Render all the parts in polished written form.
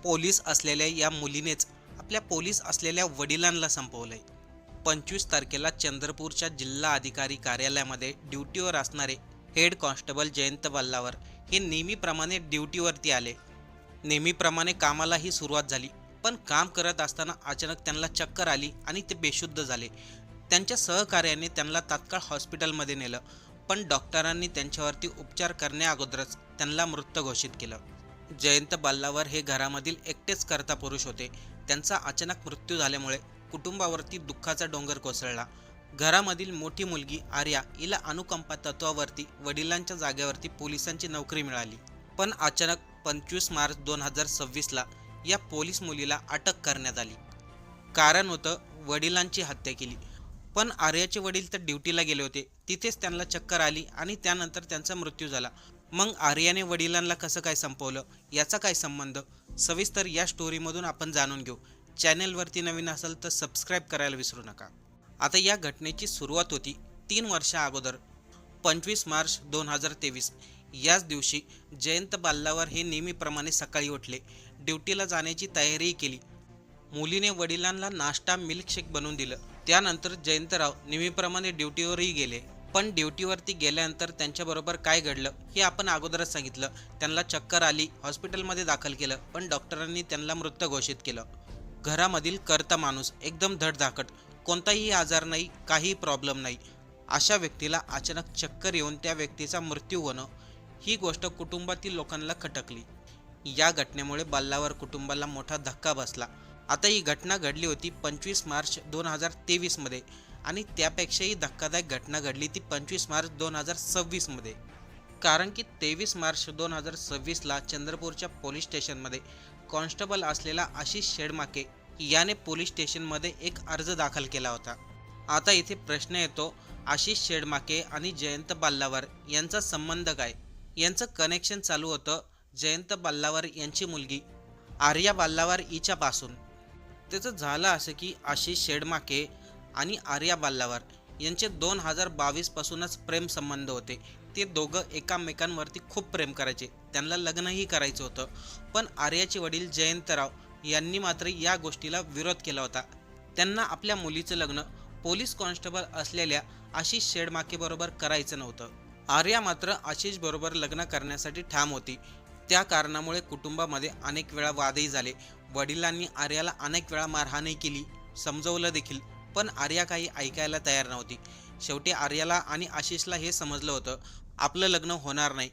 Police असलेल्या या मुलीनेच आपल्या पोलीस असलेल्या वडिलांना संपवलंय. 25 तारखेला चंद्रपूरच्या जिल्हा अधिकारी कार्यालयामध्ये ड्युटीवर असणारे हेड कॉन्स्टेबल जयंत बल्लावर हे नेहमीप्रमाणे ड्युटीवरती आले. नेहमीप्रमाणे कामालाही सुरुवात झाली, पण काम करत असताना अचानक त्यांना चक्कर आली आणि ते बेशुद्ध झाले. त्यांच्या सहकार्याने त्यांना तात्काळ हॉस्पिटलमध्ये नेलं, पण डॉक्टरांनी त्यांच्यावरती उपचार करण्याअगोदरच त्यांना मृत घोषित केलं. जयंत बल्लावर हे घरामधील एकटेच कर्ता पुरुष होते. त्यांचा अचानक मृत्यू झाल्यामुळे कुटुंबावरती दुःखाचा डोंगर कोसळला. घरामधील मोठी मुलगी आर्या हिला अनुकंपा तत्वावरती वडिलांच्या जागेवरती पोलिसांची नोकरी मिळाली. पण अचानक 25 मार्च 2026ला या पोलीस मुलीला अटक करण्यात आली. कारण होतं वडिलांची हत्या केली. पण आर्याचे वडील तर ड्युटीला गेले होते, तिथेच त्यांना चक्कर आली आणि त्यानंतर त्यांचा मृत्यू झाला. मग आर्याने वडिलांना कसं काय संपवलं, याचा काय संबंध, सविस्तर या स्टोरीमधून आपण जाणून घेऊ. चॅनेलवरती नवीन असेल तर सबस्क्राईब करायला विसरू नका. आता या घटनेची सुरुवात होती 3 वर्षा अगोदर 25 मार्च 2023. याच दिवशी जयंत बल्लावर हे नेहमीप्रमाणे सकाळी उठले, ड्युटीला जाण्याची तयारीही केली. मुलीने वडिलांना नाश्ता मिल्कशेक बनवून दिलं. त्यानंतर जयंतराव नेहमीप्रमाणे ड्युटीवरही गेले. पण ड्युटीवरती गेल्यानंतर त्यांच्याबरोबर काय घडलं हे आपण अगोदरच सांगितलं. त्यांना चक्कर आली, हॉस्पिटलमध्ये दाखल केलं, पण डॉक्टरांनी त्यांना मृत घोषित केलं. घरामधील कर्ता माणूस एकदम धडधाकट, कोणताही आजार नाही, काही प्रॉब्लेम नाही, अशा व्यक्तीला अचानक चक्कर येऊन त्या व्यक्तीचा मृत्यू होणं, ही गोष्ट कुटुंबातील लोकांना खटकली. या घटनेमुळे बल्लावर कुटुंबाला मोठा धक्का बसला. आता ही घटना घडली होती 25 मार्च 2023मध्ये आणि त्यापेक्षाही धक्कादायक घटना घडली ती 25 मार्च 2026मध्ये. कारण की 23 मार्च 2026ला चंद्रपूरच्या पोलीस स्टेशनमध्ये कॉन्स्टेबल असलेला आशिष शेडमाके याने पोलीस स्टेशनमध्ये एक अर्ज दाखल केला होता. आता इथे प्रश्न येतो, आशिष शेडमाके आणि जयंत बल्लावर यांचा संबंध काय? यांचं कनेक्शन चालू होतं जयंत बल्लावर यांची मुलगी आर्या बल्लावर हिच्यापासून. त्याचं झालं असं की आशिष शेडमाके आणि आर्या बल्लावर यांचे 2022 पासूनच प्रेम संबंध होते. ते दोघं एकामेकांवरती खूप प्रेम करायचे, त्यांना लग्नही करायचं होतं. पण आर्याचे वडील जयंतराव यांनी मात्र या गोष्टीला विरोध केला होता. त्यांना आपल्या मुलीचं लग्न पोलीस कॉन्स्टेबल असलेल्या आशिष शेडमाकेबरोबर करायचं नव्हतं. आर्या मात्र आशिष बरोबर लग्न करण्यासाठी ठाम होती. त्या कारणामुळे कुटुंबामध्ये अनेक वेळा वादही झाले. वडिलांनी आर्याला अनेक वेळा मारहाणही केली, समजवलं देखील, पण आर्या काही ऐकायला तयार नव्हती. शेवटी आर्याला आणि आशिषला हे समजलं होतं आपलं लग्न होणार नाही.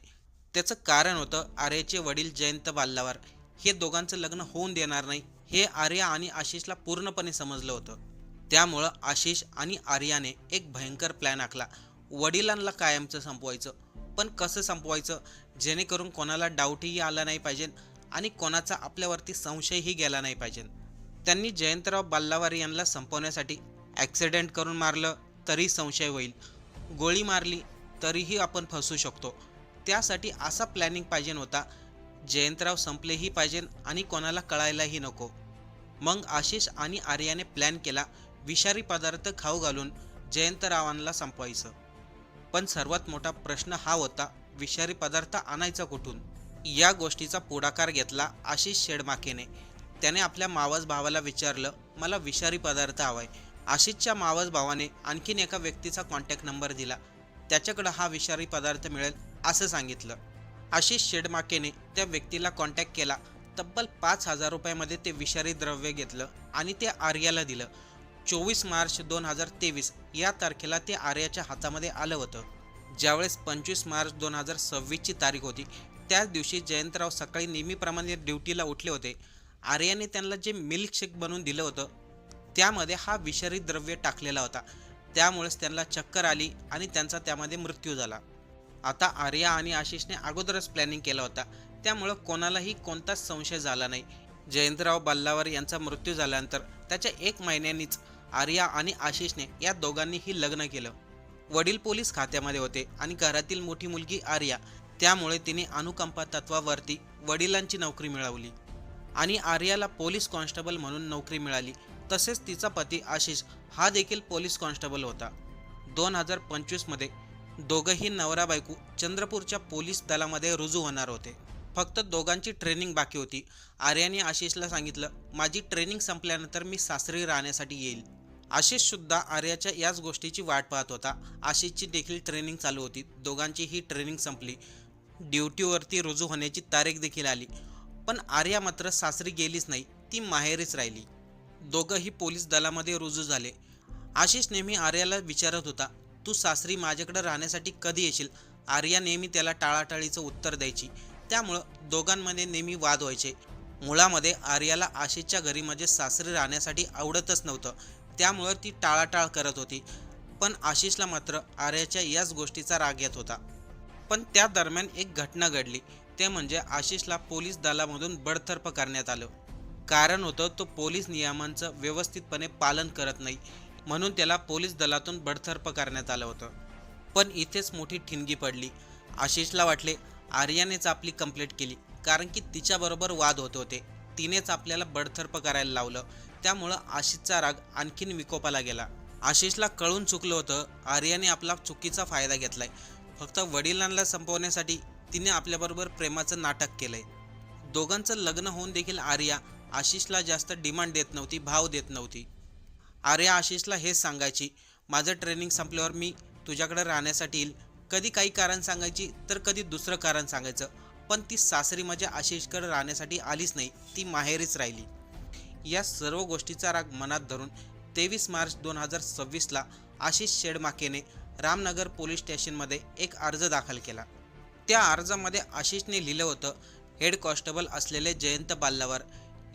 त्याचं कारण होतं आर्याचे वडील जयंत बल्लावर हे दोघांचं लग्न होऊन देणार नाही, हे आर्या आणि आशिषला पूर्णपणे समजलं होतं. त्यामुळं आशिष आणि आर्याने एक भयंकर प्लॅन आखला. वडिलांना कायमचं संपवायचं, पण कसं संपवायचं जेणेकरून कोणाला डाऊटही आला नाही पाहिजे आणि कोणाचा आपल्यावरती संशयही गेला नाही पाहिजे. त्यांनी जयंतराव बल्लावर यांना संपवण्यासाठी ॲक्सिडेंट करून मारलं तरी संशय होईल, गोळी मारली तरीही आपण फसू शकतो. त्यासाठी असा प्लॅनिंग पाहिजे होता, जयंतराव संपलेही पाहिजे आणि कोणाला कळायलाही नको. मग आशिष आणि आर्याने प्लॅन केला विषारी पदार्थ खाऊ घालून जयंतरावांना संपवायचं. पण सर्वात मोठा प्रश्न हा होता, विषारी पदार्थ आणायचा कुठून? या गोष्टीचा पुढाकार घेतला आशिष शेडमाकेने. त्याने आपल्या मावस भावाला विचारलं, मला विषारी पदार्थ हवाय. आशिषच्या मावस भावाने आणखीन एका व्यक्तीचा कॉन्टॅक्ट नंबर दिला, त्याच्याकडं हा विषारी पदार्थ मिळेल असं सांगितलं. आशिष शेडमाकेने त्या व्यक्तीला कॉन्टॅक्ट केला. तब्बल 5,000 रुपयामध्ये ते विषारी द्रव्य घेतलं आणि ते आर्याला दिलं. 24 मार्च 2023 या तारखेला ते आर्याच्या हातामध्ये आलं होतं. ज्यावेळेस 25 मार्च 2026ची तारीख होती, त्याच दिवशी जयंतराव सकाळी नेहमीप्रमाणे ड्युटीला उठले होते. आर्याने त्यांना जे मिल्कशेक बनवून दिलं होतं त्यामध्ये हा विषारी द्रव्य टाकलेला होता. त्यामुळेच त्यांना चक्कर आली आणि त्यांचा त्यामध्ये मृत्यू झाला. आता आर्या आणि आशिषने अगोदरच प्लॅनिंग केला होता, त्यामुळं कोणालाही कोणताच संशय झाला नाही. जयंतराव बल्लावर यांचा मृत्यू झाल्यानंतर त्याच्या 1 महिन्यांनीच आर्या आणि आशिषने या दोघांनीही लग्न केलं. वडील पोलीस खात्यामध्ये होते आणि घरातील मोठी मुलगी आर्या, त्यामुळे तिने अनुकंपा तत्वावरती वडिलांची नोकरी मिळवली आणि आर्याला पोलीस कॉन्स्टेबल म्हणून नोकरी मिळाली. तसेच तिचा पती आशिष हा देखील पोलीस कॉन्स्टेबल होता. 2025मध्ये दोघंही नवरा बायको चंद्रपूरच्या पोलीस दलामध्ये रुजू होणार होते. फक्त दोघांची ट्रेनिंग बाकी होती. आर्याने आशिषला सांगितलं, माझी ट्रेनिंग संपल्यानंतर मी सासरी राहण्यासाठी येईल. आशिष सुद्धा आर्याच्या याच गोष्टीची वाट पाहत होता. आशिषची देखील ट्रेनिंग चालू होती. दोघांची ही ट्रेनिंग संपली. ड्युटीवरती रुजू होण्याची तारीख देखील आली. पण आर्या मात्र सासरी गेलीच नाही, ती माहेरीच राहिली. दोघंही पोलीस दलामध्ये रुजू झाले. आशिष नेहमी आर्याला विचारत होता, तू सासरी माझ्याकडे राहण्यासाठी कधी येशील? आर्या नेहमी त्याला टाळाटाळीचं उत्तर द्यायची. त्यामुळं दोघांमध्ये नेहमी वाद व्हायचे. मुळामध्ये आर्याला आशिषच्या घरी म्हणजे सासरी राहण्यासाठी आवडतच नव्हतं. त्यामुळं ती टाळाटाळ करत होती. पण आशिषला मात्र आर्याच्या याच गोष्टीचा राग येत होता. पण त्या दरम्यान एक घटना घडली. ते म्हणजे आशिषला पोलीस दलामधून बडतर्फ करण्यात आलं. कारण होतं, तो पोलीस नियमांचं व्यवस्थितपणे पालन करत नाही, म्हणून त्याला पोलीस दलातून बडतर्फ करण्यात आलं होतं. पण इथेच मोठी ठिणगी पडली. आशिषला वाटले आर्यानेच आपली कंप्लेंट केली, कारण की तिच्याबरोबर वाद होत होते. तिनेच आपल्याला बडतर्फ करायला लावलं. त्यामुळं आशिषचा राग आणखीन विकोपाला गेला. आशिषला कळून चुकलं होतं, आर्याने आपला चुकीचा फायदा घेतलाय. फक्त वडिलांना संपवण्यासाठी तिने आपल्याबरोबर प्रेमाचं नाटक केलंय. दोघांचं लग्न होऊन देखील आर्या आशिषला जास्त डिमांड देत नव्हती, भाव देत नव्हती. आर्या आशिषला हेच सांगायची, माझं ट्रेनिंग संपल्यावर मी तुझ्याकडे राहण्यासाठी येईल. कधी काही कारण सांगायची, तर कधी दुसरं कारण सांगायचं. पण ती सासरी म्हणजे आशिषकडे राहण्यासाठी आलीच नाही, ती माहेरीच राहिली. या सर्व गोष्टीचा राग मनात धरून 23 मार्च 2026ला आशिष शेडमाकेने रामनगर पोलीस स्टेशनमध्ये एक अर्ज दाखल केला. त्या अर्जामध्ये आशिषने लिहिलं होतं, हेड कॉन्स्टेबल असलेले जयंत बाल्लावर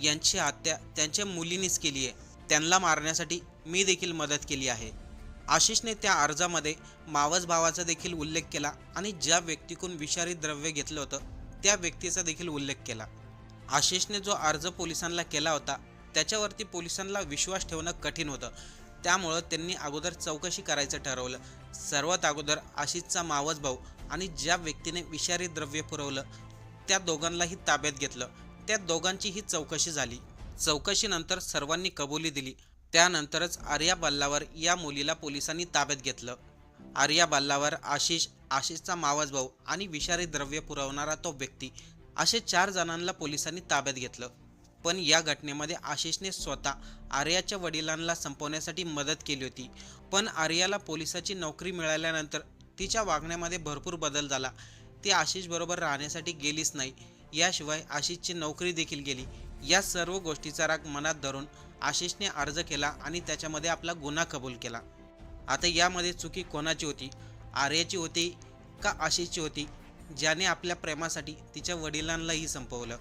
यांची हत्या त्यांच्या मुलीनीच केली आहे. त्यांना मारण्यासाठी मी देखील मदत केली आहे. आशिषने त्या अर्जामध्ये मावस भावाचा देखील उल्लेख केला आणि ज्या व्यक्तीकडून विषारी द्रव्य घेतलं होतं त्या व्यक्तीचा देखील उल्लेख केला. आशिषने जो अर्ज पोलिसांना केला होता त्याच्यावरती पोलिसांना विश्वास ठेवणं कठीण होतं. त्यामुळं त्यांनी अगोदर चौकशी करायचं ठरवलं. सर्वात अगोदर आशिषचा मावस भाऊ आणि ज्या व्यक्तीने विषारी द्रव्य पुरवलं त्या दोघांनाही ताब्यात घेतलं. त्या दोघांचीही चौकशी झाली. चौकशीनंतर सर्वांनी कबुली दिली. त्यानंतरच आर्या बाल्लावर या मुलीला पोलिसांनी ताब्यात घेतलं. आर्या बाल्लावर, आशिष, आशिषचा मावस भाऊ आणि विषारी द्रव्य पुरवणारा तो व्यक्ती असे 4 जणांना पोलिसांनी ताब्यात घेतलं. पण या घटनेमध्ये आशिषने स्वतः आर्याच्या वडिलांना संपवण्यासाठी मदत केली होती. पण आर्याला पोलिसाची नोकरी मिळाल्यानंतर तिच्या वागण्यामध्ये भरपूर बदल झाला. ती आशिषबरोबर राहण्यासाठी गेलीच नाही. याशिवाय आशिषची नोकरी देखील गेली. या सर्व गोष्टीचा राग मनात धरून आशिषने अर्ज केला आणि त्याच्यामध्ये आपला गुन्हा कबूल केला. आता यामध्ये चुकी कोणाची होती? आर्याची होती का आशिषची होती, ज्याने आपल्या प्रेमासाठी तिच्या वडिलांनाही संपवलं?